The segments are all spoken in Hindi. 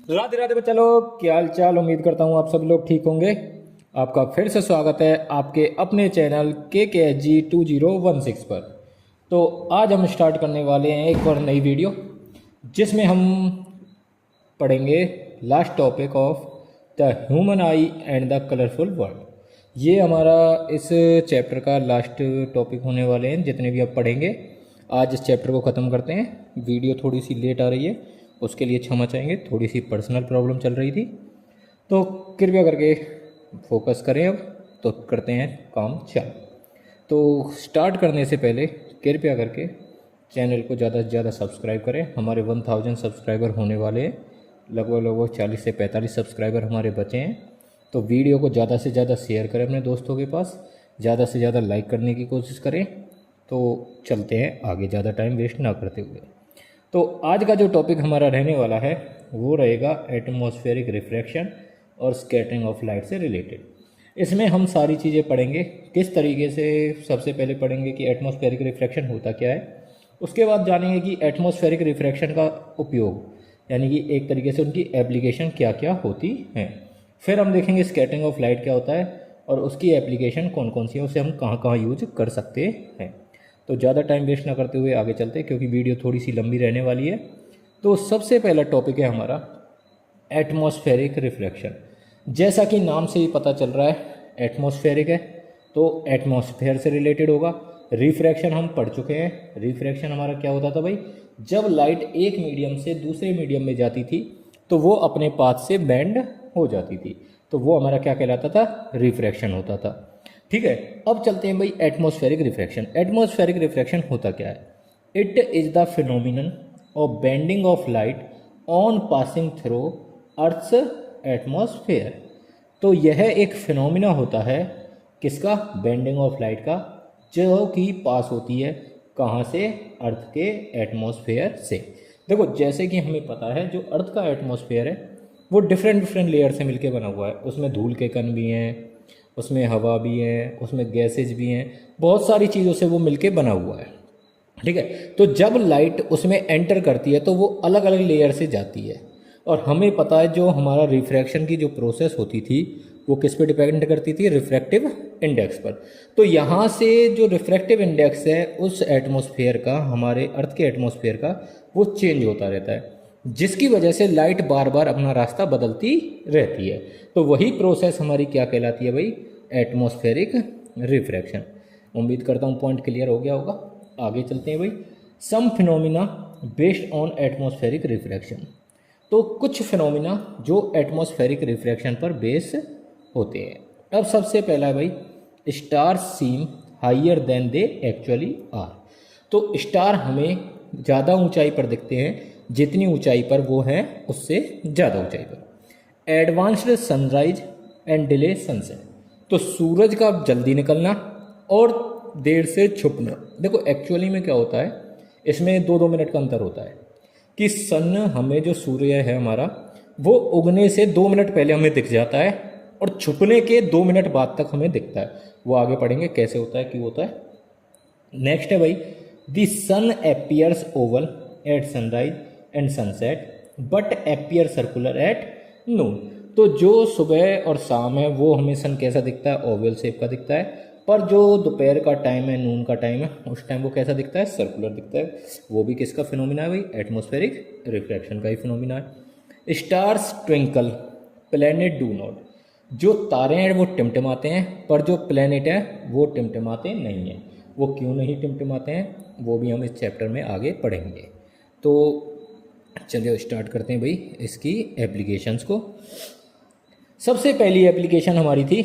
राधे राधे बच्चा लोग, क्या हाल चाल। उम्मीद करता हूँ आप सब लोग ठीक होंगे। आपका फिर से स्वागत है आपके अपने चैनल KKG 2016 पर। तो आज हम स्टार्ट करने वाले हैं एक और नई वीडियो, जिसमें हम पढ़ेंगे last topic of the human I and the colourful world. ये हमारा इस चैप्टर का लास्ट टॉपिक होने वाले हैं, जितने भी आप पढ़ेंगे। आज इस चैप्टर को ख़त्म करते हैं। वीडियो थोड़ी सी लेट आ रही है, उसके लिए क्षमा चाहेंगे। थोड़ी सी पर्सनल प्रॉब्लम चल रही थी, तो कृपया करके फोकस करें। अब तो करते हैं काम चालू। तो स्टार्ट करने से पहले कृपया करके चैनल को ज़्यादा से ज़्यादा सब्सक्राइब करें। हमारे 1000 सब्सक्राइबर होने वाले हैं। लगभग 40 से 45 सब्सक्राइबर हमारे बचे हैं। तो वीडियो को ज़्यादा से ज़्यादा शेयर करें अपने दोस्तों के पास, ज़्यादा से ज़्यादा लाइक करने की कोशिश करें। तो चलते हैं आगे, ज़्यादा टाइम वेस्ट ना करते हुए। तो आज का जो टॉपिक हमारा रहने वाला है वो रहेगा एटमॉस्फेरिक रिफ्रैक्शन और स्कैटरिंग ऑफ लाइट से रिलेटेड। इसमें हम सारी चीज़ें पढ़ेंगे किस तरीके से। सबसे पहले पढ़ेंगे कि एटमॉस्फेरिक रिफ्रैक्शन होता क्या है, उसके बाद जानेंगे कि एटमॉस्फेरिक रिफ्रैक्शन का उपयोग, यानी कि एक तरीके से उनकी एप्लीकेशन क्या क्या होती हैं। फिर हम देखेंगे स्कैटरिंग ऑफ लाइट क्या होता है और उसकी एप्लीकेशन कौन कौन सी है, उसे हम कहाँ कहाँ यूज कर सकते हैं। तो ज़्यादा टाइम वेस्ट ना करते हुए आगे चलते हैं, क्योंकि वीडियो थोड़ी सी लंबी रहने वाली है। तो सबसे पहला टॉपिक है हमारा एटमॉस्फेरिक रिफ्लेक्शन। जैसा कि नाम से ही पता चल रहा है, एटमॉस्फेरिक है तो एटमॉस्फेयर से रिलेटेड होगा। रिफ्रैक्शन हम पढ़ चुके हैं। रिफ्रैक्शन हमारा क्या होता था भाई, जब लाइट एक मीडियम से दूसरे मीडियम में जाती थी तो वो अपने पाथ से बेंड हो जाती थी, तो वो हमारा क्या कहलाता था, रिफ्रैक्शन होता था। ठीक है, अब चलते हैं भाई एटमॉस्फेरिक रिफ्रैक्शन। एटमॉस्फेरिक रिफ्रैक्शन होता क्या है? It is the phenomenon of bending of light on passing through earth's atmosphere. तो यह एक फिनोमिना होता है किसका, बेंडिंग ऑफ लाइट का, जो कि पास होती है कहाँ से, अर्थ के एटमॉस्फेयर से। देखो जैसे कि हमें पता है जो अर्थ का एटमॉस्फेयर है वो डिफरेंट डिफरेंट लेयर से मिलके बना हुआ है। उसमें धूल के कण भी हैं, उसमें हवा भी है, उसमें गैसेज भी हैं, बहुत सारी चीज़ों से वो मिलके बना हुआ है। ठीक है, तो जब लाइट उसमें एंटर करती है तो वो अलग अलग लेयर से जाती है। और हमें पता है जो हमारा रिफ्रैक्शन की जो प्रोसेस होती थी वो किस पे डिपेंड करती थी, रिफ्रैक्टिव इंडेक्स पर। तो यहाँ से जो रिफ्रैक्टिव इंडेक्स है उस एटमॉस्फेयर का, हमारे अर्थ के एटमॉस्फेयर का, वो चेंज होता रहता है, जिसकी वजह से लाइट बार बार अपना रास्ता बदलती रहती है। तो वही प्रोसेस हमारी क्या कहलाती है भाई, एटमॉस्फेरिक रिफ्रैक्शन। उम्मीद करता हूँ पॉइंट क्लियर हो गया होगा। आगे चलते हैं भाई, some phenomena based on atmospheric refraction. तो कुछ फिनोमिना जो एटमॉस्फेरिक रिफ्रैक्शन पर बेस होते हैं। अब सबसे पहला है भाई, star seem higher than they actually are. तो स्टार हमें ज़्यादा ऊंचाई पर दिखते हैं, जितनी ऊंचाई पर वो हैं उससे ज़्यादा ऊंचाई पर। Advanced sunrise and delay sunset. तो सूरज का जल्दी निकलना और देर से छुपना। देखो एक्चुअली में क्या होता है, इसमें 2-2 मिनट का अंतर होता है कि सन, हमें जो सूर्य है हमारा, वो उगने से 2 मिनट पहले हमें दिख जाता है और छुपने के 2 मिनट बाद तक हमें दिखता है। वो आगे पढ़ेंगे कैसे होता है, क्यों होता है। नेक्स्ट है भाई, the sun appears oval at sunrise and sunset but appear circular at noon. तो जो सुबह और शाम है वो हमें सन कैसा दिखता है, ओवल शेप का दिखता है। पर जो दोपहर का टाइम है, नून का टाइम है, उस टाइम वो कैसा दिखता है, सर्कुलर दिखता है। वो भी किसका फिनोमिना है भाई, एटमॉस्फेरिक रिफ्रैक्शन का ही फिनोमिना है। Stars twinkle planet do not. जो तारे हैं वो टिमटिमाते हैं, पर जो प्लैनेट है वो टिमटिमाते नहीं हैं। वो क्यों नहीं टिमटिमाते हैं वो भी हम इस चैप्टर में आगे पढ़ेंगे। तो चलिए स्टार्ट करते हैं भाई इसकी एप्लीकेशंस को। सबसे पहली एप्लीकेशन हमारी थी,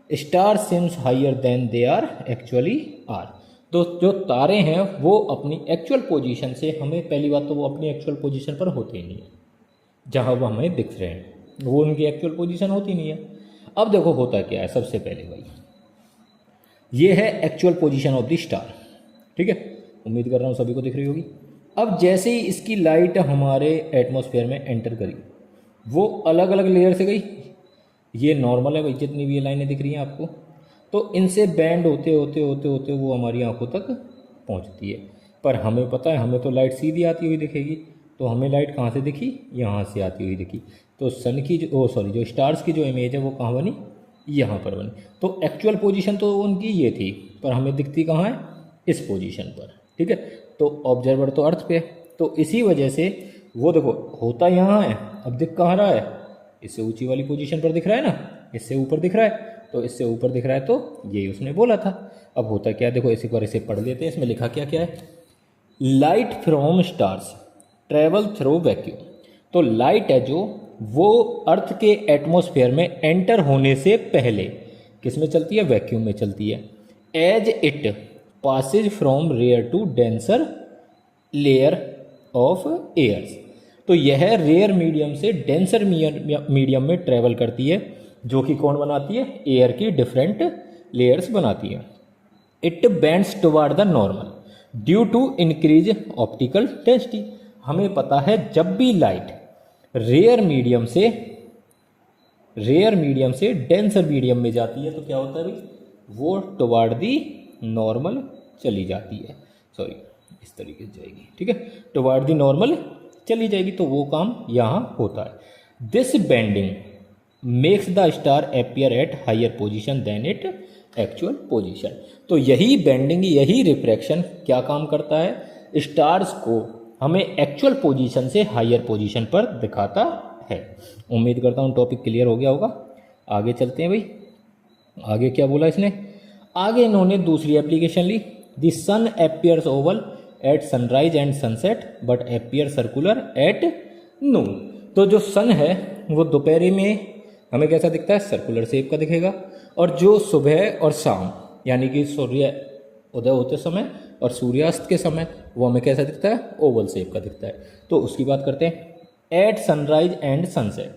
star seems higher than they are actually are. तो जो तारे हैं वो अपनी एक्चुअल पोजीशन से, हमें पहली बात तो वो अपनी एक्चुअल पोजीशन पर होते ही नहीं है जहाँ वो हमें दिख रहे हैं, वो उनकी एक्चुअल पोजीशन होती नहीं है। अब देखो होता क्या है, सबसे पहले भाई ये है actual position of the star. ठीक है, उम्मीद कर रहा हूँ सभी को दिख रही होगी। अब जैसे ही इसकी लाइट हमारे एटमॉस्फेयर में एंटर करी, वो अलग अलग लेयर से गई। ये नॉर्मल है भाई, जितनी भी ये लाइनें दिख रही हैं आपको, तो इनसे बैंड होते होते होते होते वो हमारी आंखों तक पहुंचती है। पर हमें पता है, हमें तो लाइट सीधी आती हुई दिखेगी, तो हमें लाइट कहाँ से दिखी, यहाँ से आती हुई दिखी। तो सन की जो जो स्टार्स की जो इमेज है वो कहाँ बनी, यहाँ पर बनी। तो एक्चुअल पोजीशन तो उनकी ये थी, पर हमें दिखती कहाँ है, इस पोजीशन पर, ठीक है। तो ऑब्जर्वर तो अर्थ पे है, तो इसी वजह से वो देखो होता यहाँ है, अब दिख कहाँ रहा है, इससे ऊंची वाली पोजीशन पर दिख रहा है ना, इससे ऊपर दिख रहा है, तो इससे ऊपर दिख रहा है, तो यही उसने बोला था। अब होता क्या है, देखो इसी बार इसे पढ़ लेते हैं। इसमें लिखा क्या क्या है, light from stars travel through vacuum. तो लाइट है जो वो अर्थ के एटमॉस्फेयर में एंटर होने से पहले किस में चलती है, वैक्यूम में चलती है। As it passes from rare to denser layer of airs. तो यह रेयर मीडियम से डेंसर मीडियम में ट्रेवल करती है, जो कि कौन बनाती है, एयर की डिफरेंट लेयर्स बनाती है। It bends toward the normal due to increase optical density. हमें पता है जब भी लाइट रेयर मीडियम से डेंसर मीडियम में जाती है तो क्या होता है भाई, वो टुवर्ड दी नॉर्मल चली जाती है, सॉरी इस तरीके से जाएगी, ठीक है, टुवर्ड दी नॉर्मल चली जाएगी। तो वो काम यहाँ होता है। This bending makes the star appear at higher position than it actual position. तो यही बेंडिंग, यही रिफ्रैक्शन क्या काम करता है, स्टार्स को हमें एक्चुअल पोजीशन से हायर पोजीशन पर दिखाता है। उम्मीद करता हूँ टॉपिक क्लियर हो गया होगा। आगे चलते हैं भाई, आगे क्या बोला इसने, आगे इन्होंने दूसरी एप्लीकेशन ली। The sun appears oval at sunrise and sunset but appear circular at noon. तो जो सन है वो दोपहर में हमें कैसा दिखता है, सर्कुलर शेप का दिखेगा, और जो सुबह और शाम यानी कि सूर्य उदय होते समय और सूर्यास्त के समय वो हमें कैसा दिखता है, ओवल शेप का दिखता है। तो उसकी बात करते हैं। एट सनराइज एंड सनसेट,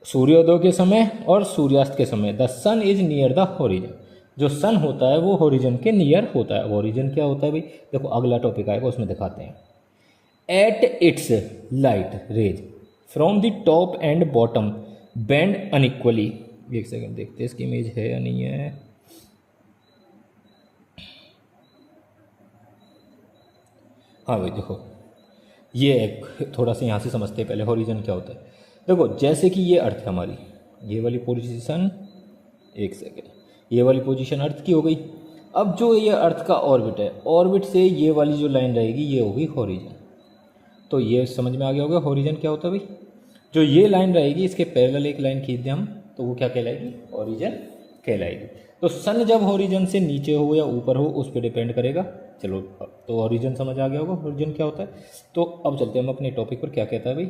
सूर्योदय के समय और सूर्यास्त के समय, the sun is near the horizon. जो सन होता है वो होरिजन के नियर होता है। होरिजन क्या होता है भाई, देखो अगला टॉपिक आएगा उसमें दिखाते हैं। At its light rays from the top and bottom bend unequally. एक सेकंड देखते हैं इसकी इमेज है या नहीं है। हाँ भाई देखो, ये एक थोड़ा सा यहाँ से समझते हैं पहले होरिजन क्या होता है। देखो जैसे कि ये अर्थ है हमारी, ये वाली पोजीशन, एक सेकेंड, ये वाली पोजीशन अर्थ की हो गई। अब जो ये अर्थ का ऑर्बिट है, ऑर्बिट से ये वाली जो लाइन रहेगी ये होगी होरिजन। तो ये समझ में आ गया होगा होरिजन क्या होता है भाई। जो ये लाइन रहेगी इसके पैरेलल एक लाइन खींच दें हम तो वो क्या कहलाएगी, होरिजन कहलाएगी। तो सन जब होरिजन से नीचे हो या ऊपर हो उस पर डिपेंड करेगा। चलो तो होरिजन समझ आ गया होगा, होरिजन क्या होता है। तो अब चलते हैं हम अपने टॉपिक पर, क्या कहता है भाई।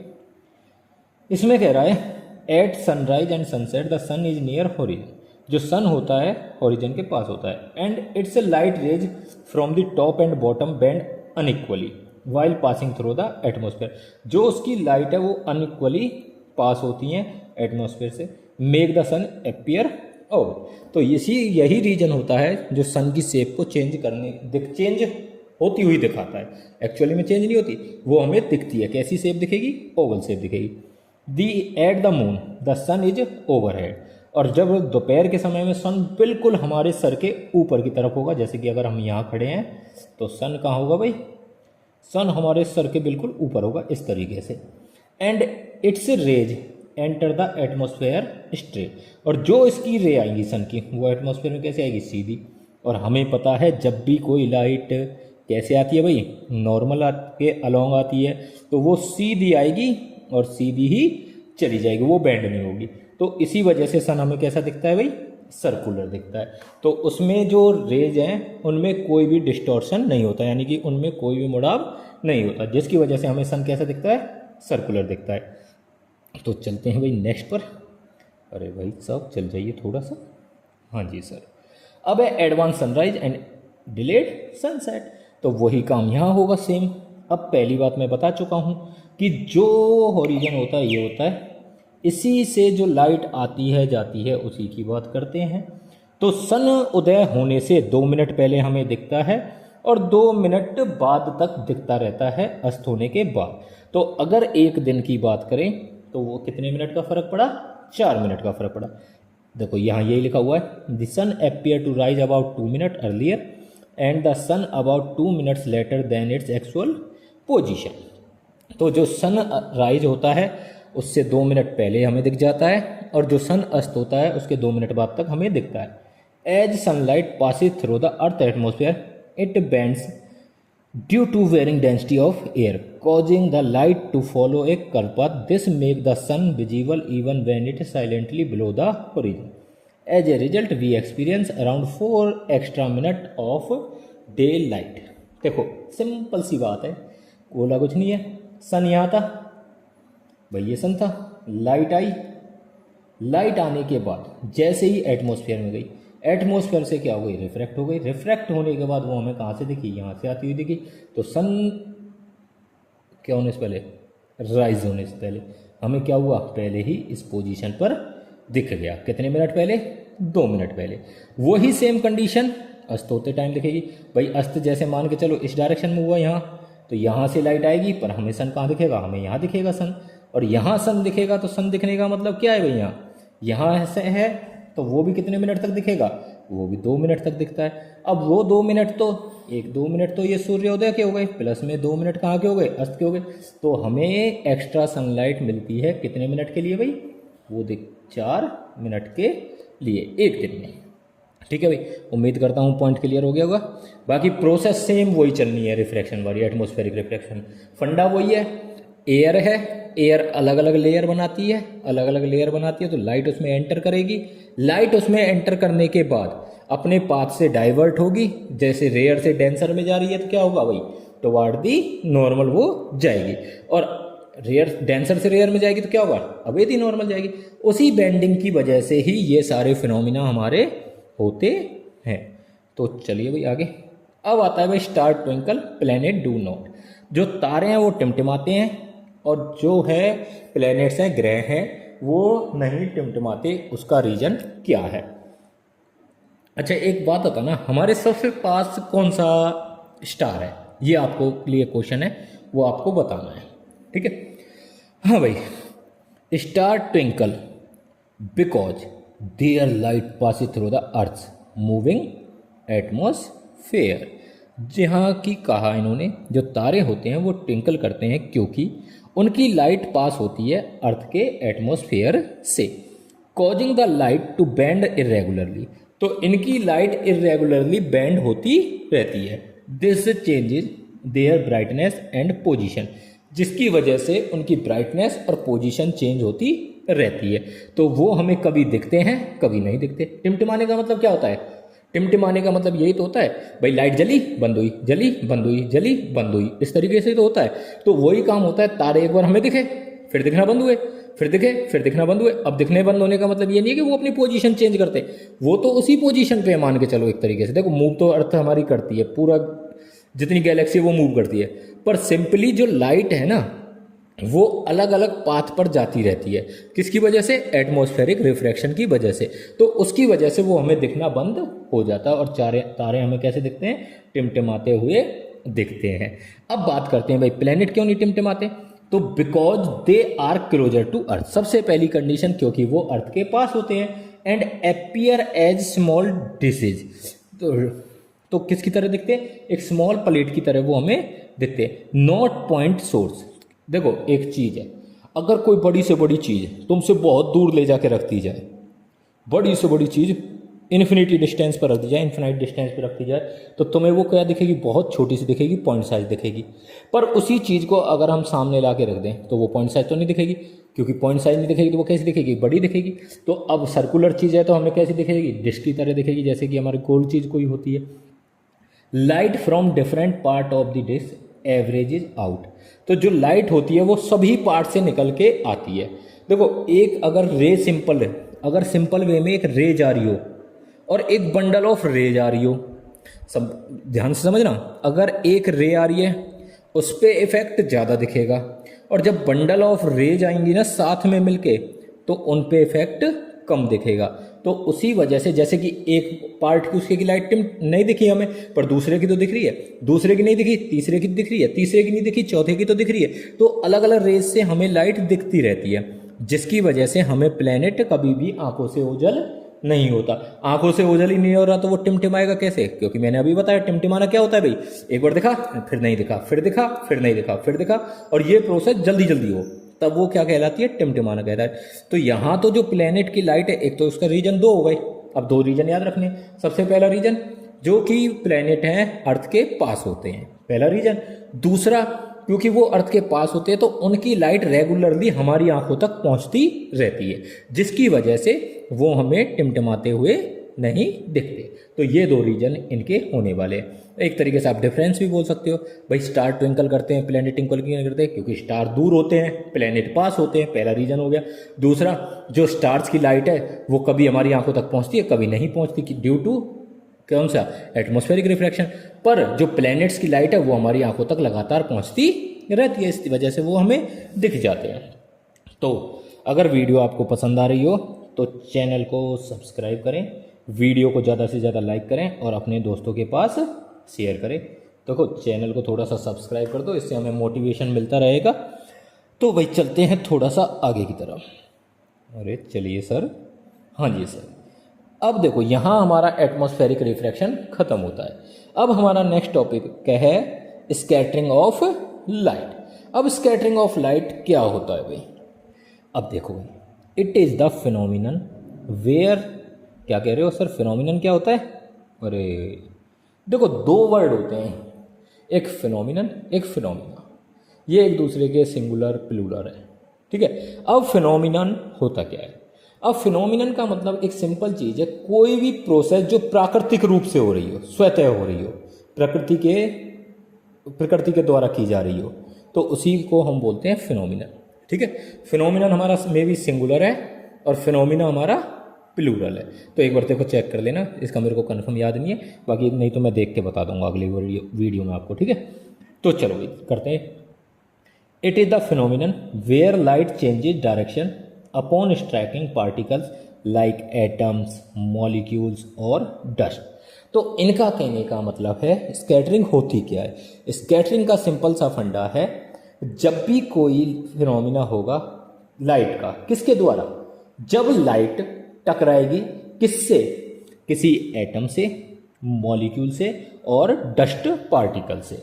इसमें कह रहा है at sunrise and sunset the sun is near horizon. जो सन होता है होरिजन के पास होता है। And its light rays from the top and bottom bend unequally while passing through the atmosphere. जो उसकी लाइट है वो अनइक्वली पास होती हैं एटमोसफेयर से, make the sun appear over. तो यही रीजन होता है जो सन की शेप को चेंज होती हुई दिखाता है। एक्चुअली में चेंज नहीं होती, वो हमें दिखती है। कैसी शेप दिखेगी, ओवल शेप दिखेगी। At the moon the sun is overhead. और जब दोपहर के समय में सन बिल्कुल हमारे सर के ऊपर की तरफ होगा, जैसे कि अगर हम यहाँ खड़े हैं तो सन कहाँ होगा भाई, सन हमारे सर के बिल्कुल ऊपर होगा इस तरीके से। And its rays enter the atmosphere straight. और जो इसकी रे आएगी सन की वो एटमोसफेयर में कैसे आएगी, सीधी। और हमें पता है जब भी कोई लाइट कैसे आती है भाई, नॉर्मल के अलोंग आती है तो वो सीधी आएगी और सीधी ही चली जाएगी, वो बेंड नहीं होगी। तो इसी वजह से सन हमें कैसा दिखता है भाई, सर्कुलर दिखता है। तो उसमें जो रेज हैं उनमें कोई भी डिस्टॉर्शन नहीं होता, यानी कि उनमें कोई भी मुड़ाव नहीं होता, जिसकी वजह से हमें सन कैसा दिखता है, सर्कुलर दिखता है। तो चलते हैं भाई नेक्स्ट पर। अरे भाई साहब चल जाइए थोड़ा सा। हाँ जी सर। अब है advance sunrise and delayed sunset. तो वही काम यहाँ होगा सेम। अब पहली बात मैं बता चुका हूँ कि जो होरिजन होता है ये होता है, इसी से जो लाइट आती है जाती है उसी की बात करते हैं। तो सन उदय होने से 2 मिनट पहले हमें दिखता है और 2 मिनट बाद तक दिखता रहता है अस्त होने के बाद। तो अगर एक दिन की बात करें तो वो कितने मिनट का फ़र्क पड़ा, 4 मिनट का फ़र्क पड़ा। देखो यहाँ यही लिखा हुआ है, the sun appear to rise about 2 minute earlier and the sun about 2 minutes later than its actual position. तो जो सन राइज होता है उससे 2 मिनट पहले हमें दिख जाता है, और जो सन अस्त होता है उसके 2 मिनट बाद तक हमें दिखता है। As sunlight passes through the earth atmosphere it bends due to varying density of air causing the light to follow a curved path. This make the sun visible even when it is silently below the horizon. As a result, we experience around 4 extra minutes of daylight. देखो सिंपल सी बात है, बोला कुछ नहीं है। सन यहाँ था भाई, ये सन था, लाइट आई, लाइट आने के बाद जैसे ही एटमॉस्फेयर में गई, एटमॉस्फेयर से क्या हो गई, रिफ्रैक्ट हो गई। रिफ्रैक्ट होने के बाद वो हमें कहाँ से दिखी, यहाँ से आती हुई दिखी। तो सन क्या होने से पहले, राइज होने से पहले हमें क्या हुआ, पहले ही इस पोजीशन पर दिख गया। कितने मिनट पहले, 2 मिनट पहले। वही सेम कंडीशन अस्त होते टाइम दिखेगी भाई। अस्त जैसे मान के चलो इस डायरेक्शन में हुआ यहाँ, तो यहाँ से लाइट आएगी, पर हमें सन कहाँ दिखेगा, हमें यहाँ दिखेगा सन। और यहाँ सन दिखेगा, तो सन दिखने का मतलब क्या है भाई, यहाँ से है तो वो भी कितने मिनट तक दिखेगा, वो भी 2 मिनट तक दिखता है। अब वो 2 मिनट तो 2 मिनट तो ये सूर्योदय के हो गए, प्लस में 2 मिनट कहाँ के हो गए, अस्त के हो गए। तो हमें एक्स्ट्रा सनलाइट मिलती है कितने मिनट के लिए भाई, वो 4 मिनट के लिए एक दिन में। ठीक है भाई, उम्मीद करता हूँ पॉइंट क्लियर हो गया होगा। बाकी प्रोसेस सेम वही चलनी है, रिफ्रैक्शन वाली, एटमॉस्फेरिक रिफ्रैक्शन। फंडा वही है, एयर है, एयर अलग अलग लेयर बनाती है, अलग अलग लेयर बनाती है, तो लाइट उसमें एंटर करेगी। लाइट उसमें एंटर करने के बाद अपने पाथ से डाइवर्ट होगी, जैसे रेयर से डेंसर में जा रही है तो क्या होगा भाई, टुवार्ड दी नॉर्मल वो जाएगी। और रेयर डेंसर से रेयर में जाएगी तो क्या होगा, अवे दी नॉर्मल जाएगी। उसी बेंडिंग की वजह से ही ये सारे फिनोमिना हमारे होते हैं। तो चलिए भाई आगे। अब आता है भाई star twinkle planet do not. जो तारे हैं वो टिमटिमाते हैं, और जो है प्लैनेट्स हैं, ग्रह हैं, वो नहीं टिमटिमाते। उसका रीजन क्या है। अच्छा एक बात बता ना, हमारे सबसे पास कौन सा स्टार है, ये आपको लिए क्वेश्चन है, वो आपको बताना है। ठीक है, हाँ भाई, star twinkle because their light pass through the earth moving atmosphere. जहाँ की कहा इन्होंने, जो तारे होते हैं वो ट्विंकल करते हैं क्योंकि उनकी लाइट पास होती है अर्थ के एटमॉस्फेयर से, causing the light to bend irregularly. तो इनकी लाइट इरेगुलरली बेंड होती रहती है। This changes their brightness and position, जिसकी वजह से उनकी ब्राइटनेस और पोजीशन चेंज होती रहती है। तो वो हमें कभी दिखते हैं, कभी नहीं दिखते। टिमटिमाने का मतलब क्या होता है, टिमटिमाने का मतलब यही तो होता है भाई, लाइट जली बंद हुई, जली बंद हुई, जली बंद हुई, इस तरीके से तो होता है। तो वही काम होता है, तारे एक बार हमें दिखे, फिर दिखना बंद हुए, फिर दिखे, फिर दिखना बंद हुए। अब दिखने बंद होने का मतलब ये नहीं है कि वो अपनी पोजीशन चेंज करते, वो तो उसी पोजीशन पे मान के चलो एक तरीके से। देखो मूव तो अर्थ हमारी करती है, पूरा जितनी गैलेक्सी वो मूव करती है, पर सिंपली जो लाइट है ना, वो अलग अलग पाथ पर जाती रहती है। किसकी वजह से, एटमॉस्फेरिक रिफ्रैक्शन की वजह से। तो उसकी वजह से वो हमें दिखना बंद हो जाता है, और तारे हमें कैसे दिखते हैं, टिमटिमाते हुए दिखते हैं। अब बात करते हैं भाई प्लेनेट क्यों नहीं टिमटिमाते। तो because they are closer to earth. सबसे पहली कंडीशन, क्योंकि वो अर्थ के पास होते हैं, and appear as small dishes. तो किसकी तरह दिखते हैं, एक स्मॉल प्लेट की तरह वो हमें दिखते हैं, नॉट पॉइंट सोर्स। देखो एक चीज़ है, अगर कोई बड़ी से बड़ी चीज़ तुमसे बहुत दूर ले जाके रख दी जाए, बड़ी से बड़ी चीज़ इन्फिनिटी डिस्टेंस पर रख दी जाए, इन्फिनाइट डिस्टेंस पर रख दी जाए, तो तुम्हें वो क्या दिखेगी, बहुत छोटी सी दिखेगी, पॉइंट साइज दिखेगी। पर उसी चीज़ को अगर हम सामने ला के रख दें तो वो पॉइंट साइज तो नहीं दिखेगी, क्योंकि पॉइंट साइज नहीं दिखेगी तो वो कैसी दिखेगी, बड़ी दिखेगी। तो अब सर्कुलर चीज़ है तो हमें कैसी दिखेगी, डिस्क की तरह दिखेगी, जैसे कि हमारी गोल चीज़ कोई होती है। Light from different part of the disc averages out. तो जो लाइट होती है वो सभी पार्ट से निकल के आती है। देखो एक अगर रे सिंपल है, अगर सिंपल वे में एक रे जा रही हो और एक बंडल ऑफ रे जा रही हो, सब ध्यान से समझना, अगर एक रे आ रही है उस पर इफेक्ट ज़्यादा दिखेगा, और जब बंडल ऑफ रे जाएंगी ना साथ में मिलके, तो उन पे इफेक्ट कम दिखेगा। तो उसी वजह से, जैसे कि एक पार्ट की उसके की लाइट नहीं दिखी हमें, पर दूसरे की तो दिख रही है, दूसरे की नहीं दिखी, तीसरे की दिख रही है, तीसरे की नहीं दिखी, चौथे की तो दिख रही है। तो अलग अलग रेज से हमें लाइट दिखती रहती है, जिसकी वजह से हमें प्लेनेट कभी भी आंखों से ओझल नहीं होता। आंखों से ओझल ही नहीं हो रहा तो वो टिमटिमाएगा कैसे? क्योंकि मैंने अभी बताया टिमटिमाना क्या होता है भाई, एक बार दिखा फिर नहीं दिखा, फिर दिखा फिर नहीं दिखा, फिर दिखा, और ये प्रोसेस जल्दी जल्दी हो, तब वो क्या कहलाती है? टिमटिमाना कहता है। तो यहाँ तो जो प्लेनेट की लाइट है, एक तो उसका रीजन 2 हो गए। अब 2 रीजन याद रखने। सबसे पहला रीजन जो कि प्लेनेट हैं अर्थ के पास होते हैं, पहला रीजन। दूसरा, क्योंकि वो अर्थ के पास होते हैं तो उनकी लाइट रेगुलरली हमारी आंखों तक पहुंचती रहती है, जिसकी वजह से वो हमें टिमटिमाते हुए नहीं दिखते। तो ये 2 रीजन इनके होने वाले हैं। एक तरीके से आप डिफरेंस भी बोल सकते हो भाई, स्टार ट्विंकल करते हैं, प्लेनेट ट्विंकल क्यों नहीं करते? क्योंकि स्टार दूर होते हैं, प्लेनेट पास होते हैं, पहला रीजन हो गया। दूसरा, जो स्टार्स की लाइट है वो कभी हमारी आंखों तक पहुंचती है, कभी नहीं पहुंचती, ड्यू टू कौन सा? Atmospheric refraction. पर जो प्लैनेट्स की लाइट है वो हमारी आंखों तक लगातार पहुंचती रहती है, इस वजह से वो हमें दिख जाते हैं। तो अगर वीडियो आपको पसंद आ रही हो तो चैनल को सब्सक्राइब करें, वीडियो को ज़्यादा से ज़्यादा लाइक करें और अपने दोस्तों के पास शेयर करें। देखो चैनल को थोड़ा सा सब्सक्राइब कर दो, इससे हमें मोटिवेशन मिलता रहेगा। तो भाई चलते हैं थोड़ा सा आगे की तरफ। अरे चलिए सर, हाँ जी सर। अब देखो यहाँ हमारा एटमॉस्फेरिक रिफ्रैक्शन खत्म होता है। अब हमारा नेक्स्ट टॉपिक क्या है? Scattering of light. अब स्कैटरिंग ऑफ लाइट क्या होता है भाई? अब देखो भाई, it is the phenomenon where, क्या कह रहे हो सर? फिनोमिनन क्या होता है? अरे देखो 2 वर्ड होते हैं, एक फिनोमिनन एक फिनोमिना, ये एक दूसरे के सिंगुलर प्लूरल है, ठीक है। अब फिनोमिनन होता क्या है? अब फिनोमिनन का मतलब एक सिंपल चीज है, कोई भी प्रोसेस जो प्राकृतिक रूप से हो रही हो, स्वतः हो रही हो, प्रकृति के द्वारा की जा रही हो, तो उसी को हम बोलते हैं फिनोमिनन, ठीक है। फिनोमिनन हमारा मे भी सिंगुलर है और फिनोमिना हमारा प्लूरल है। तो एक बार देखो चेक कर लेना, इसका मेरे को कन्फर्म याद नहीं है, बाकी नहीं तो मैं देख के बता दूंगा अगली वीडियो में आपको, ठीक है। तो चलो करते हैं। It is the phenomenon where light changes direction upon striking particles like atoms, molecules और डस्ट। तो इनका कहने का मतलब है स्कैटरिंग होती क्या है? स्कैटरिंग का सिंपल सा फंडा है, जब भी कोई फिनोमिना होगा लाइट का, किसके द्वारा? जब लाइट टकराएगी किससे? किसी एटम से, मॉलिक्यूल से और डस्ट पार्टिकल से।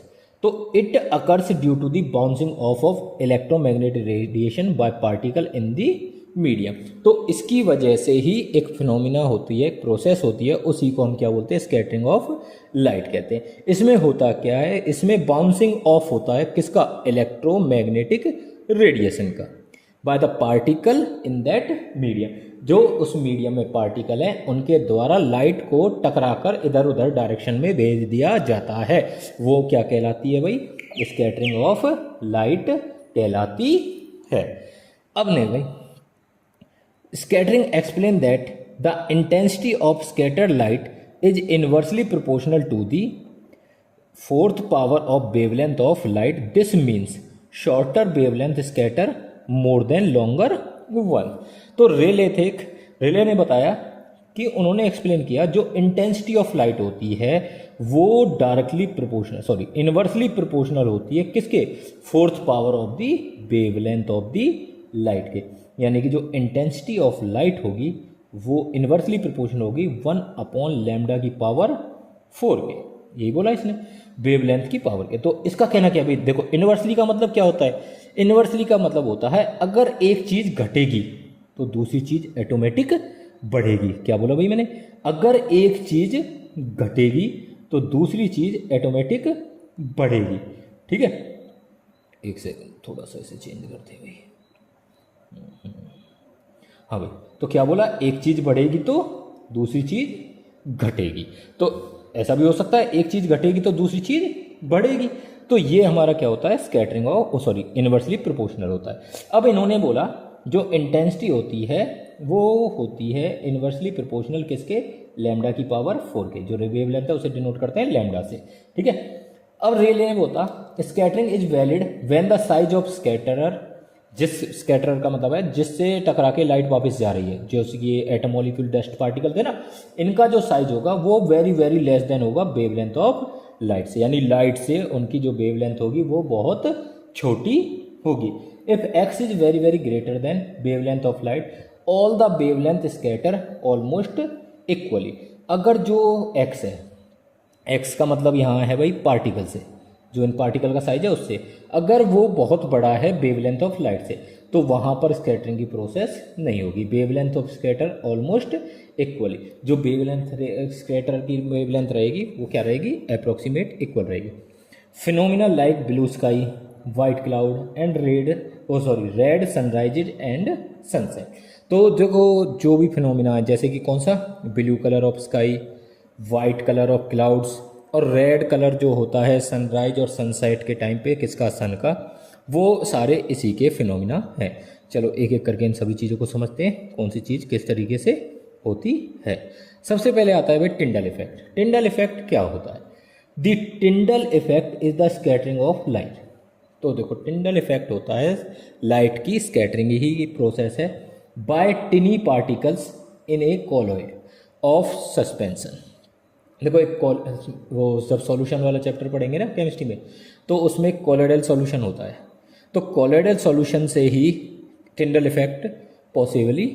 तो it occurs due to the bouncing off electromagnetic radiation by particle in the medium. तो इसकी वजह से ही एक फिनोमिना होती है, एक प्रोसेस होती है, उसी को हम क्या बोलते हैं? स्कैटरिंग ऑफ लाइट कहते हैं। इसमें होता क्या है? इसमें बाउंसिंग ऑफ होता है किसका? इलेक्ट्रोमैग्नेटिक रेडिएशन का, by the particle in that medium. जो उस मीडियम में पार्टिकल हैं उनके द्वारा लाइट को टकराकर इधर उधर डायरेक्शन में भेज दिया जाता है, वो क्या कहलाती है भाई? स्कैटरिंग ऑफ लाइट कहलाती है। अब नहीं भाई, scattering explain that the intensity of scattered light is inversely proportional to the 4th power of wavelength of light. This means shorter wavelength scatter more than longer one. तो रेले ने बताया कि उन्होंने एक्सप्लेन किया जो इंटेंसिटी ऑफ लाइट होती है वो इनवर्सली प्रोपोर्शनल होती है किसके? 4th power of the wavelength of the light के। यानी कि जो इंटेंसिटी ऑफ लाइट होगी वो इनवर्सली प्रोपोर्शनल होगी 1/λ की पावर 4 के। यही बोला इसने, वेवलेंथ की पावर के। तो इसका कहना क्या भाई? देखो इनवर्सली का मतलब क्या होता है? इनवर्सली का मतलब होता है अगर एक चीज घटेगी तो दूसरी चीज ऑटोमेटिक बढ़ेगी। क्या बोला भाई मैंने? अगर एक चीज घटेगी तो दूसरी चीज ऑटोमेटिक बढ़ेगी, ठीक है। एक सेकंड, थोड़ा सा इसे चेंज करते हैं भाई। हाँ भाई, तो क्या बोला? एक चीज बढ़ेगी तो दूसरी चीज घटेगी। तो ऐसा भी हो सकता है एक चीज घटेगी तो दूसरी चीज बढ़ेगी। तो ये हमारा क्या होता है? स्कैटरिंग ऑफ इनवर्सली प्रोपोर्शनल होता है। अब इन्होंने बोला जो इंटेंसिटी होती है वो होती है इनवर्सली प्रोपोर्शनल किसके? लैम्डा की पावर 4 के। जो वेवलेंथ है उसे डिनोट करते हैं लैम्डा से, ठीक है। अब रेले ने बोला scattering is valid when the size of scatterer, जिस स्कैटरर का मतलब है जिससे टकरा के लाइट वापस जा रही है, जैसे कि एटम, मॉलिक्यूल, डस्ट पार्टिकल थे ना, इनका जो साइज होगा वो वेरी वेरी लेस देन होगा वेवलेंथ ऑफ लाइट से। यानी लाइट से उनकी जो वेवलेंथ होगी वो बहुत छोटी होगी। If x is very very greater than wavelength of light, all the wavelength scatter almost equally. अगर जो एक्स है, एक्स का मतलब यहाँ है भाई पार्टिकल से, जो इन पार्टिकल का साइज है उससे, अगर वो बहुत बड़ा है वेवलेंथ ऑफ लाइट से, तो वहाँ पर स्कैटरिंग की प्रोसेस नहीं होगी। Wavelength of scatter almost equally, जो वेवलेंथ स्कैटर की वेवलेंथ रहेगी वो क्या रहेगी, अप्रोक्सीमेट इक्वल रहेगी। Phenomena like blue sky, white cloud and red sunrises and sunset. तो देखो जो भी फिनोमिना है, जैसे कि कौन सा, blue colour of sky, white colour of clouds और रेड कलर जो होता है सनराइज और सनसेट के टाइम पे किसका, सन का, वो सारे इसी के फिनोमिना हैं। चलो एक एक करके इन सभी चीज़ों को समझते हैं, कौन सी चीज़ किस तरीके से होती है। सबसे पहले आता है भाई टिंडल इफेक्ट। टिंडल इफेक्ट क्या होता है? The Tyndall effect is the scattering of light. तो देखो टिंडल इफेक्ट होता है लाइट की स्कैटरिंग ही प्रोसेस है by tiny particles in a colloid of suspension. देखो एक वो जब सॉल्यूशन वाला चैप्टर पढ़ेंगे ना केमिस्ट्री में, तो उसमें कॉलोइडल सॉल्यूशन होता है। तो कॉलोइडल सॉल्यूशन से ही टिंडल इफेक्ट पॉसिबली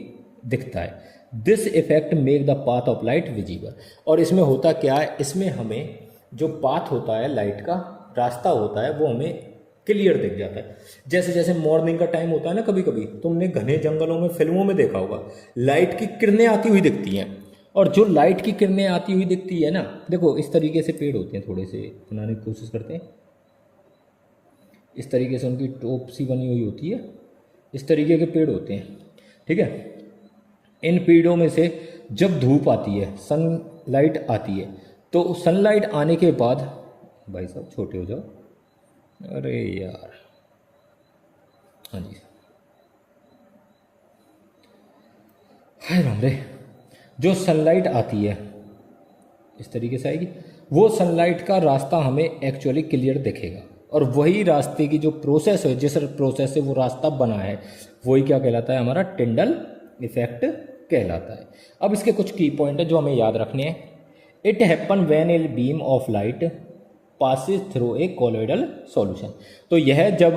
दिखता है। This effect make the path of light visible. और इसमें होता क्या है, इसमें हमें जो पाथ होता है लाइट का, रास्ता होता है, वो हमें क्लियर दिख जाता है। जैसे जैसे मॉर्निंग का टाइम होता है ना, कभी कभी तुमने घने जंगलों में फिल्मों में देखा होगा, लाइट की किरणें आती हुई दिखती हैं। और जो लाइट की किरणें आती हुई दिखती है ना, देखो इस तरीके से पेड़ होते हैं, थोड़े से बनाने की कोशिश करते हैं, इस तरीके से उनकी टोप सी बनी हुई होती है, इस तरीके के पेड़ होते हैं, ठीक है। इन पेड़ों में से जब धूप आती है, सनलाइट आती है, तो सनलाइट आने के बाद, भाई साहब छोटे हो जाओ, अरे यार, हाँ जी, हाय राम रे, जो सनलाइट आती है इस तरीके से आएगी, वो सनलाइट का रास्ता हमें एक्चुअली क्लियर दिखेगा। और वही रास्ते की जो प्रोसेस है, जिस प्रोसेस से वो रास्ता बना है, वही क्या कहलाता है, हमारा टिंडल इफेक्ट कहलाता है। अब इसके कुछ की पॉइंट है जो हमें याद रखने हैं। It happen when a beam of light passes through a colloidal solution. तो यह जब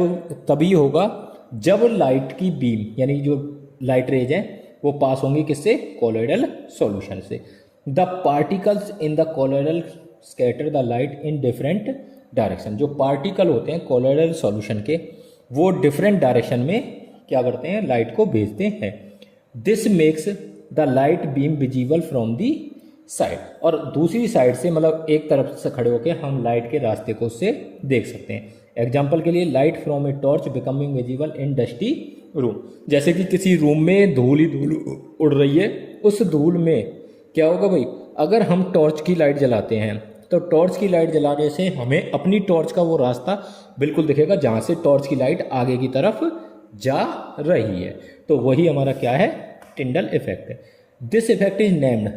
तभी होगा जब लाइट की बीम, यानी जो लाइट रेज है, वो पास होंगी किससे, कॉलोइडल सॉल्यूशन से। The particles in the colloidal scatter the light in different direction. जो पार्टिकल होते हैं कॉलोइडल सॉल्यूशन के, वो डिफरेंट डायरेक्शन में क्या करते हैं, लाइट को भेजते हैं। This makes the light beam visible from the side. और दूसरी साइड से, मतलब एक तरफ से खड़े होकर हम लाइट के रास्ते को उससे देख सकते हैं। एग्जाम्पल के लिए, light from a torch becoming visible in dusty room. जैसे कि किसी रूम में धूल ही धूल उड़ रही है, उस धूल में क्या होगा भाई, अगर हम टॉर्च की लाइट जलाते हैं, तो टॉर्च की लाइट जलाने से हमें अपनी टॉर्च का वो रास्ता बिल्कुल दिखेगा जहाँ से टॉर्च की लाइट आगे की तरफ जा रही है। तो वही हमारा क्या है, टिंडल इफेक्ट है। This effect is named.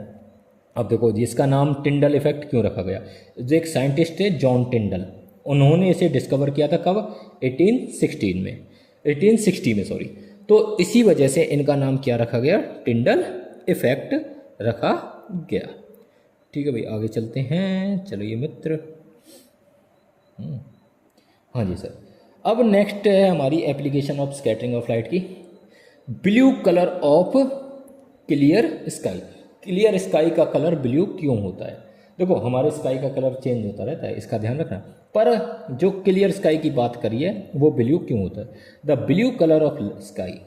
अब देखो जी, इसका नाम टिंडल इफेक्ट क्यों रखा गया। जो एक साइंटिस्ट है जॉन टिंडल, उन्होंने इसे डिस्कवर किया था कब, 1860 में सॉरी। तो इसी वजह से इनका नाम क्या रखा गया, टिंडल इफेक्ट रखा गया। ठीक है भाई, आगे चलते हैं, चलिए मित्र। हाँ जी सर। अब नेक्स्ट है हमारी application of scattering of light की। Blue colour of clear sky. Clear sky का कलर ब्लू क्यों होता है? देखो हमारे स्काई का कलर चेंज होता रहता है, इसका ध्यान रखना। पर जो क्लियर स्काई की बात करिए वो ब्लू क्यों होता है? The blue colour of sky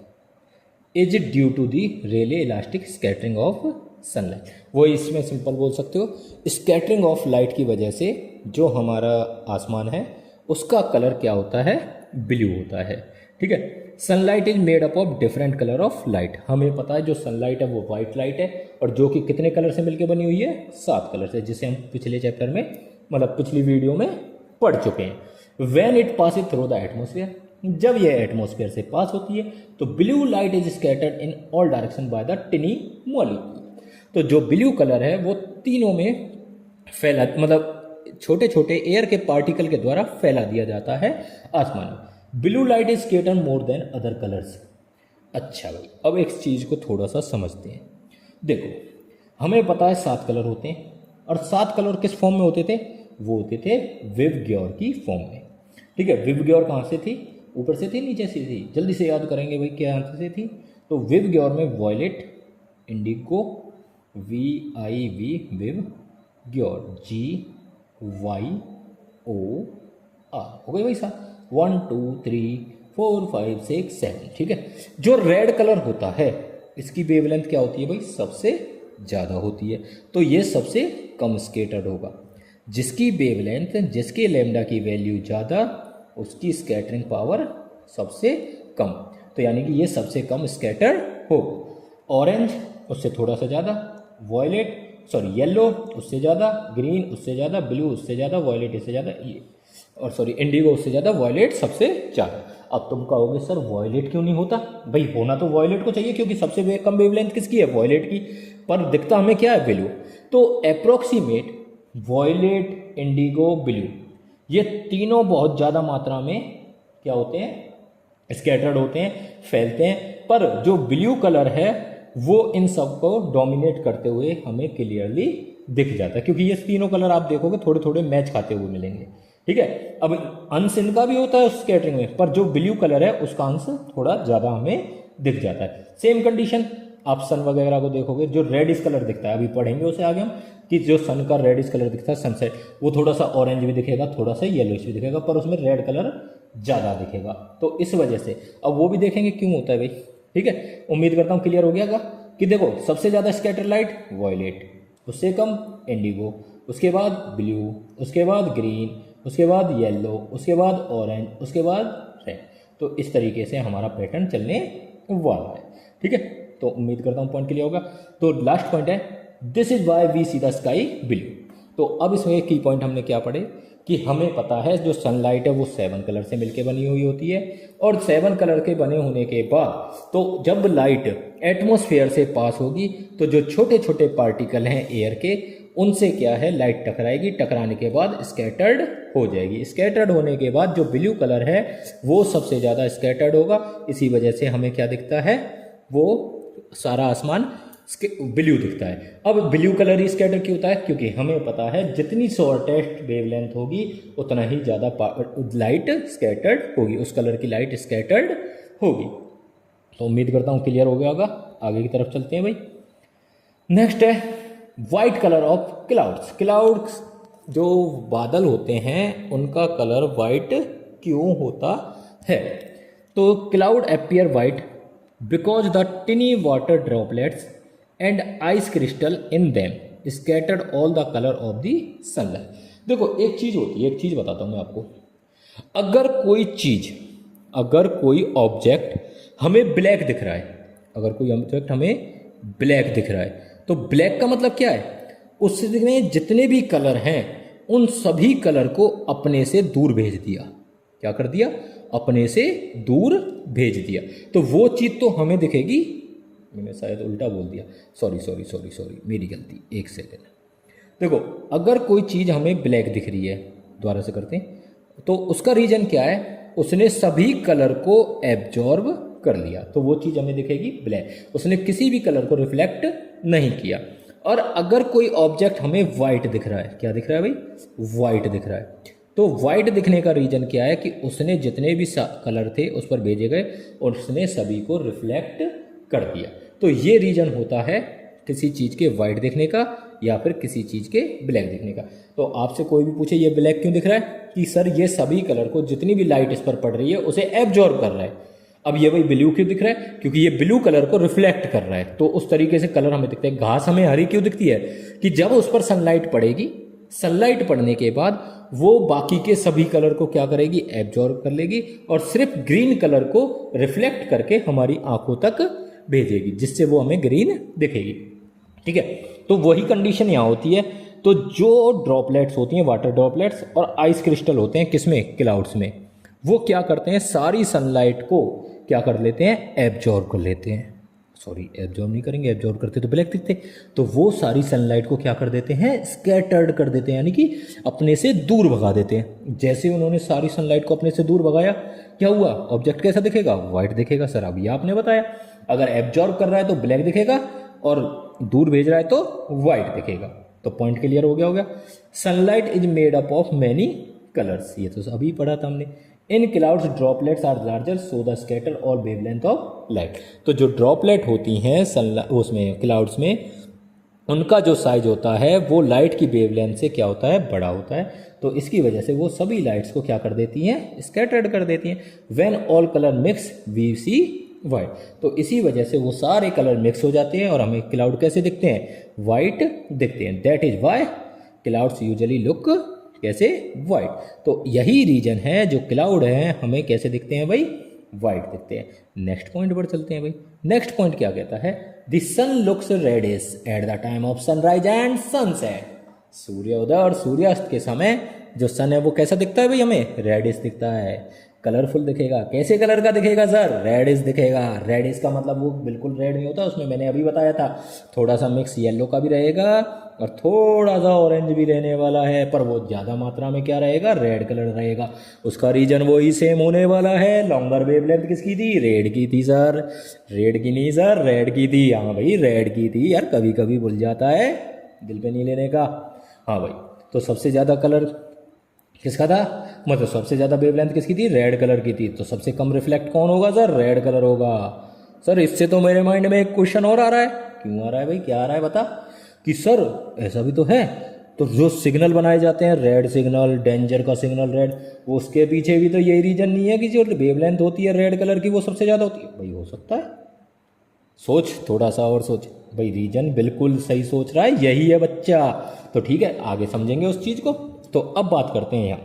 is due to the Rayleigh elastic scattering of sunlight. वो इसमें सिंपल बोल सकते हो, स्कैटरिंग ऑफ लाइट की वजह से जो हमारा आसमान है उसका कलर क्या होता है, ब्लू होता है। ठीक है। Sunlight is made up of different colour of light. हमें पता है जो सनलाइट है वो वाइट लाइट है, और जो कि कितने कलर से मिलकर बनी हुई है, 7 कलर से, जिसे हम पिछले चैप्टर में, मतलब पिछली वीडियो में पढ़ चुके हैं। When it pass through the atmosphere, जब यह एटमोसफियर से पास होती है तो blue light is scattered in all direction by the टिनी molecule. तो जो ब्लू कलर है वो तीनों में फैला, मतलब छोटे छोटे एयर के पार्टिकल के द्वारा फैला दिया जाता है आसमान में। Blue light is scattered more than other colours. अच्छा भाई, अब एक चीज को थोड़ा सा समझते हैं। देखो हमें पता है 7 कलर होते हैं, और 7 कलर किस फॉर्म में होते थे? वो होते थे विबग्योर की फॉर्म में। ठीक है। विबग्योर कहाँ से थी? ऊपर से थी, नीचे से थी? जल्दी से याद करेंगे भाई, क्या आंसर से थी? तो विव ग्योर में वॉयलेट, इंडिगो, VIV विव ग्योर, GYOR हो गई भाई साहब। 1 2 3 4 5 6 7, ठीक है। जो रेड कलर होता है इसकी वेवलेंथ क्या होती है भाई, सबसे ज़्यादा होती है, तो ये सबसे कम स्कैटर्ड होगा। जिसकी वेवलेंथ, जिसके लैम्डा की वैल्यू ज़्यादा, उसकी स्कैटरिंग पावर सबसे कम, तो यानी कि ये सबसे कम स्कैटर हो। ऑरेंज उससे थोड़ा सा ज़्यादा, वॉयलेट येलो उससे ज़्यादा, ग्रीन उससे ज़्यादा, ब्लू उससे ज़्यादा, वॉयलेट इससे ज़्यादा, ये और इंडिगो उससे ज़्यादा, वॉयलेट सबसे ज़्यादा। अब तुम कहोगे सर वॉयलेट क्यों नहीं होता, भाई होना तो वॉयलेट को चाहिए क्योंकि सबसे कम वेवलेंथ किसकी है, वॉयलेट की, पर दिखता हमें क्या है, ब्लू। तो अप्रोक्सीमेट वॉयलेट, इंडिगो, ब्लू, ये तीनों बहुत ज़्यादा मात्रा में क्या होते हैं, स्कैटर्ड होते हैं, फैलते हैं, पर जो ब्लू कलर है वो इन सब को डोमिनेट करते हुए हमें क्लियरली दिख जाता है, क्योंकि ये तीनों कलर आप देखोगे थोड़े थोड़े मैच खाते हुए मिलेंगे, ठीक है। अब अंश इनका भी होता है स्कैटरिंग में, पर जो ब्लू कलर है उसका अंश थोड़ा ज़्यादा हमें दिख जाता है। सेम कंडीशन आप सन वगैरह को देखोगे, जो रेडिश कलर दिखता है, अभी पढ़ेंगे उसे आगे हम, कि जो सन का रेडिश कलर दिखता है सनसेट, वो थोड़ा सा ऑरेंज भी दिखेगा, थोड़ा सा येलोइश भी दिखेगा, पर उसमें रेड कलर ज़्यादा दिखेगा। तो इस वजह से अब वो भी देखेंगे क्यों होता है भाई, ठीक है। उम्मीद करता हूँ क्लियर हो गया कि देखो सबसे ज़्यादा स्कैटर लाइट वॉयलेट, उससे कम इंडिगो, उसके बाद ब्लू, उसके बाद ग्रीन, उसके बाद येलो, उसके बाद ऑरेंज, उसके बाद रेड। तो इस तरीके से हमारा पैटर्न चलने वाला है, ठीक है। तो उम्मीद करता हूँ पॉइंट क्लियर होगा। तो लास्ट पॉइंट है, this is why we see the sky blue. तो अब इसमें एक की पॉइंट हमने क्या पढ़े कि हमें पता है जो सनलाइट है वो 7 कलर से मिलकर बनी हुई होती है, और 7 कलर के बने होने के बाद तो जब लाइट एटमॉस्फेयर से पास होगी तो जो छोटे छोटे पार्टिकल हैं एयर के, उनसे क्या है, लाइट टकराएगी, टकराने के बाद स्कैटर्ड हो जाएगी। स्कैटर्ड होने के बाद जो ब्लू कलर है वो सबसे ज़्यादा स्कैटर्ड होगा, इसी वजह से हमें क्या दिखता है, वो सारा आसमान ब्लू दिखता है। अब ब्लू कलर ही स्कैटर क्यों होता है, क्योंकि हमें पता है जितनी शॉर्टेस्ट वेवलेंथ होगी उतना ही ज़्यादा लाइट स्कैटर्ड होगी, उस कलर की लाइट स्कैटर्ड होगी। तो उम्मीद करता हूँ क्लियर हो गया होगा। आगे की तरफ चलते हैं भाई। नेक्स्ट है white colour of clouds. Clouds जो बादल होते हैं उनका कलर वाइट क्यों होता है। तो cloud appear white because the टिनी water droplets and ice crystal in them scattered all the colour of the sunlight. देखो एक चीज़ होती है, एक चीज़ बताता हूँ मैं आपको। अगर कोई ऑब्जेक्ट हमें ब्लैक दिख रहा है, अगर कोई ऑब्जेक्ट हमें ब्लैक दिख रहा है, तो ब्लैक का मतलब क्या है, उसमें जितने भी कलर हैं उन सभी कलर को अपने से दूर भेज दिया। क्या कर दिया, अपने से दूर भेज दिया। तो वो चीज़ तो हमें दिखेगी, मैंने शायद उल्टा बोल दिया, सॉरी मेरी गलती, एक सेकेंड। देखो अगर कोई चीज़ हमें ब्लैक दिख रही है, दोबारा से करते हैं, तो उसका रीजन क्या है, उसने सभी कलर को एब्जॉर्ब कर लिया, तो वो चीज़ हमें दिखेगी ब्लैक, उसने किसी भी कलर को रिफ्लेक्ट नहीं किया। और अगर कोई ऑब्जेक्ट हमें वाइट दिख रहा है, क्या दिख रहा है भाई, वाइट दिख रहा है, तो वाइट दिखने का रीजन क्या है कि उसने जितने भी कलर थे उस पर भेजे गए और उसने सभी को रिफ्लेक्ट कर दिया। तो ये रीजन होता है किसी चीज़ के वाइट दिखने का या फिर किसी चीज़ के ब्लैक दिखने का। तो आपसे कोई भी पूछे ये ब्लैक क्यों दिख रहा है, कि सर ये सभी कलर को जितनी भी लाइट इस पर पड़ रही है उसे एब्जॉर्ब कर रहा है। अब ये भाई ब्लू क्यों दिख रहा है, क्योंकि ये ब्लू कलर को रिफ्लेक्ट कर रहा है, तो उस तरीके से कलर हमें दिखते हैं। घास हमें हरी क्यों दिखती है, कि जब उस पर सनलाइट पड़ेगी, सनलाइट पड़ने के बाद वो बाकी के सभी कलर को क्या करेगी, एब्जॉर्ब कर लेगी और सिर्फ ग्रीन कलर को रिफ्लेक्ट करके हमारी आंखों तक भेजेगी, जिससे वो हमें ग्रीन दिखेगी। ठीक है, तो वही कंडीशन यहाँ होती है। तो जो ड्रॉपलेट्स होती हैं, वाटर ड्रॉपलेट्स और आइस क्रिस्टल होते हैं किसमें, क्लाउड्स में, वो क्या करते हैं, सारी सनलाइट को क्या कर लेते हैं, एब्जॉर्ब कर लेते हैं। सॉरी, एब्जॉर्ब नहीं करेंगे, एब्जॉर्ब करते तो ब्लैक दिखते। तो वो सारी सनलाइट को क्या कर देते हैं, स्कैटर्ड कर देते हैं, यानी कि अपने से दूर भगा देते हैं। जैसे उन्होंने सारी सनलाइट को अपने से दूर भगाया, क्या हुआ, ऑब्जेक्ट कैसा दिखेगा, वाइट दिखेगा। सर अभी आपने बताया, अगर एब्जॉर्ब कर रहा है तो ब्लैक दिखेगा और दूर भेज रहा है तो वाइट दिखेगा। तो पॉइंट क्लियर हो गया होगा। Sunlight is made up of many colours, ये तो अभी पढ़ा था हमने, in clouds droplets are larger so the scatter all wavelength of light. तो जो ड्रॉपलेट होती हैं उसमें क्लाउड्स में, उनका जो साइज होता है वो लाइट की वेवलेंथ से क्या होता है, बड़ा होता है। तो इसकी वजह से वो सभी लाइट्स को क्या कर देती हैं, स्कैटर्ड कर देती हैं। When all colour mix we see white. तो इसी वजह से वो सारे कलर मिक्स हो जाते हैं और हमें क्लाउड कैसे दिखते हैं, वाइट दिखते हैं। That is why clouds usually look कैसे, वाइट। तो यही रीजन है जो क्लाउड है हमें कैसे दिखते हैं भाई, वाइट दिखते हैं। नेक्स्ट पॉइंट पर चलते हैं भाई। नेक्स्ट पॉइंट क्या कहता है, the sun looks reddish at the time of sunrise and sunset. सूर्योदय और सूर्यास्त के समय जो सन है वो कैसा दिखता है भाई, हमें रेडिश दिखता है, कलरफुल दिखेगा। कैसे कलर का दिखेगा सर, रेडिश दिखेगा। रेडिश का मतलब वो बिल्कुल रेड नहीं होता, उसमें मैंने अभी बताया था थोड़ा सा मिक्स येलो का भी रहेगा और थोड़ा सा ऑरेंज भी रहने वाला है, पर वो ज़्यादा मात्रा में क्या रहेगा, रेड कलर रहेगा। उसका रीजन वही सेम होने वाला है। लॉन्गर वेवलेंथ किसकी थी, रेड की थी सर, रेड की नहीं सर, रेड की थी। हाँ भाई रेड की थी यार, कभी कभी भूल जाता है, दिल पे नहीं लेने का। हाँ भाई, तो सबसे ज़्यादा कलर किसका था, मतलब सबसे ज़्यादा वेवलेंथ किसकी थी, रेड कलर की थी। तो सबसे कम रिफ्लेक्ट कौन होगा सर, रेड कलर होगा। सर इससे तो मेरे माइंड में एक क्वेश्चन और आ रहा है। क्यों आ रहा है भाई, क्या आ रहा है बता, कि सर ऐसा भी तो है, तो जो सिग्नल बनाए जाते हैं, रेड सिग्नल, डेंजर का सिग्नल रेड, उसके पीछे भी तो यही रीजन नहीं है कि जो वेवलेंथ होती है रेड कलर की वो सबसे ज़्यादा होती है। भाई हो सकता है, सोच थोड़ा सा और सोच भाई, रीजन बिल्कुल सही सोच रहा है, यही है बच्चा। तो ठीक है, आगे समझेंगे उस चीज़ को। तो अब बात करते हैं यहाँ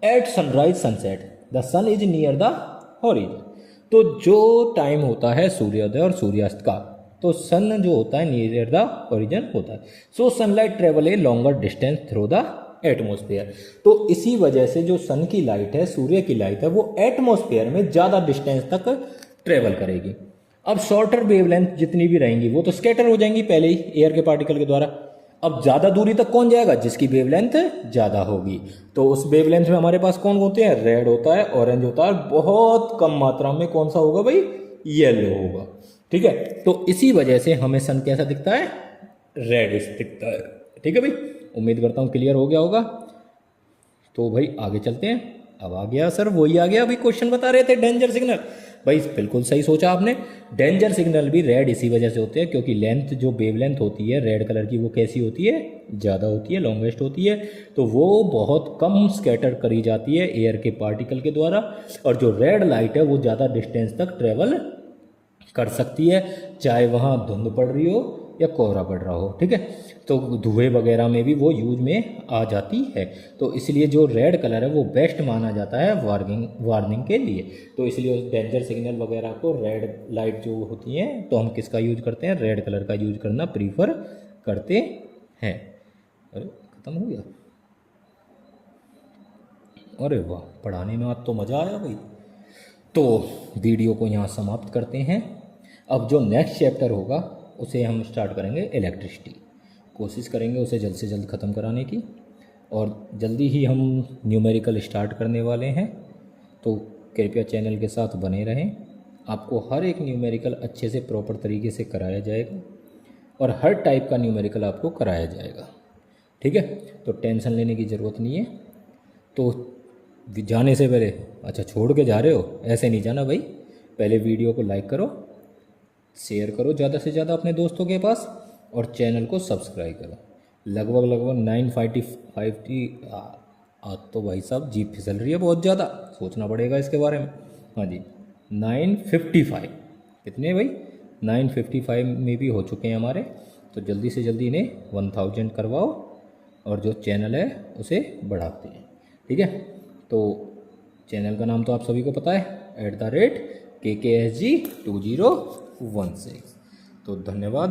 at sunrise sunset the sun is near the horizon. तो जो टाइम होता है सूर्योदय और सूर्यास्त का, तो सन जो होता है नियर द हॉरिजन होता है। So sunlight travel a longer distance through the atmosphere. तो इसी वजह से जो सन की लाइट है, सूर्य की लाइट है, वो एटमोस्फेयर में ज़्यादा डिस्टेंस तक ट्रेवल करेगी। अब शॉर्टर वेवलेंथ जितनी भी रहेंगी वो तो स्कैटर हो जाएंगी पहले ही एयर के पार्टिकल के द्वारा। अब ज़्यादा दूरी तक कौन जाएगा, जिसकी वेवलेंथ ज़्यादा होगी। तो उस वेवलेंथ में हमारे पास कौन होते हैं, रेड होता है, ऑरेंज होता है, बहुत कम मात्रा में कौन सा होगा भाई, येलो होगा। ठीक है, तो इसी वजह से हमें सन कैसा दिखता है, रेडिश दिखता है। ठीक है भाई, उम्मीद करता हूँ क्लियर हो गया होगा। तो भाई आगे चलते हैं। अब आ गया सर, वही आ गया, अभी क्वेश्चन बता रहे थे डेंजर सिग्नल। भाई बिल्कुल सही सोचा आपने, डेंजर सिग्नल भी रेड इसी वजह से होते हैं क्योंकि लेंथ जो वेवलेंथ होती है रेड कलर की वो कैसी होती है, ज़्यादा होती है, लॉन्गेस्ट होती है। तो वो बहुत कम स्कैटर करी जाती है एयर के पार्टिकल के द्वारा, और जो रेड लाइट है वो ज़्यादा डिस्टेंस तक ट्रेवल कर सकती है, चाहे वहाँ धुंध पड़ रही हो या कोहरा पड़ रहा हो। ठीक है, तो धुएं वगैरह में भी वो यूज में आ जाती है। तो इसलिए जो रेड कलर है वो बेस्ट माना जाता है वार्निंग के लिए। तो इसलिए उस डेंजर सिग्नल वगैरह को, रेड लाइट जो होती हैं, तो हम किसका यूज करते हैं, रेड कलर का यूज करना प्रीफर करते हैं। अरे खत्म हो गया, अरे वाह, पढ़ाने में आज तो मज़ा आया भाई। तो वीडियो को यहाँ समाप्त करते हैं। अब जो नेक्स्ट चैप्टर होगा उसे हम स्टार्ट करेंगे इलेक्ट्रिसिटी। कोशिश करेंगे उसे जल्द से जल्द ख़त्म कराने की, और जल्दी ही हम न्यूमेरिकल स्टार्ट करने वाले हैं। तो कृपया चैनल के साथ बने रहें, आपको हर एक न्यूमेरिकल अच्छे से प्रॉपर तरीके से कराया जाएगा और हर टाइप का न्यूमेरिकल आपको कराया जाएगा। ठीक है, तो टेंशन लेने की ज़रूरत नहीं है। तो जाने से पहले, अच्छा छोड़ के जा रहे हो, ऐसे नहीं जाना भाई। पहले वीडियो को लाइक करो, शेयर करो ज़्यादा से ज़्यादा अपने दोस्तों के पास, और चैनल को सब्सक्राइब करो। लगभग 9:55 आज तो भाई साहब जीप फिसल रही है बहुत ज़्यादा, सोचना पड़ेगा इसके बारे में। हाँ जी, 9:55 कितने भाई, 9:55 में भी हो चुके हैं हमारे। तो जल्दी से जल्दी इन्हें 1000 करवाओ और जो चैनल है उसे बढ़ाते हैं। ठीक है, तो चैनल का नाम तो आप सभी को पता है, @KKSG2016। तो धन्यवाद।